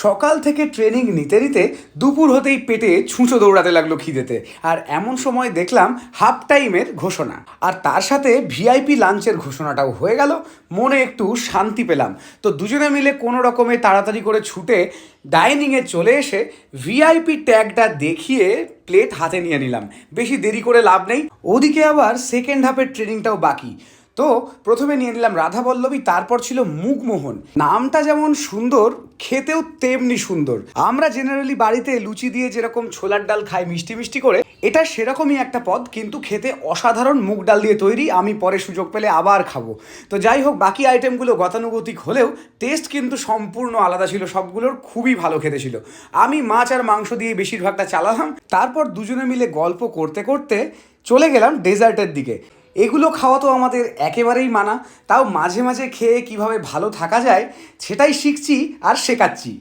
সকাল থেকে ট্রেনিং নিতে নিতে দুপুর হতেই পেটে ছুঁচো দৌড়াতে লাগলো খিদেতে। আর এমন সময় দেখলাম হাফ টাইমের ঘোষণা, আর তার সাথে ভিআইপি লাঞ্চের ঘোষণাটাও হয়ে গেল। মনে একটু শান্তি পেলাম। তো দুজনে মিলে কোনো রকমে তাড়াতাড়ি করে ছুটে ডাইনিংয়ে চলে এসে ভিআইপি ট্যাগটা দেখিয়ে প্লেট হাতে নিয়ে নিলাম। বেশি দেরি করে লাভ নেই, ওদিকে আবার সেকেন্ড হাফের ট্রেনিংটাও বাকি। তো প্রথমে নিয়ে নিলাম রাধাবল্লভী, তারপর ছিল মুগমোহন। নামটা যেমন সুন্দর, খেতেও তেমনি সুন্দর। আমরা জেনারেলি বাড়িতে লুচি দিয়ে যেরকম ছোলার ডাল খাই মিষ্টি মিষ্টি করে, এটা সেরকমই একটা পদ, কিন্তু খেতে অসাধারণ। মুগ ডাল দিয়ে তৈরি। আমি পরে সুযোগ পেলে আবার খাবো। তো যাই হোক, বাকি আইটেমগুলো গতানুগতিক হলেও টেস্ট কিন্তু সম্পূর্ণ আলাদা ছিল। সবগুলোর খুবই ভালো খেতে ছিল। আমি মাছ আর মাংস দিয়ে বেশিরভাগটা চালালাম। তারপর দুজনে মিলে গল্প করতে করতে চলে গেলাম ডেজার্টের দিকে। এগুলো খাওয়া তো আমাদের একেবারেই মানা, তাও মাঝে মাঝে খেয়ে কিভাবে ভালো থাকা যায় সেটাই শিখছি আর শেখাচ্ছি।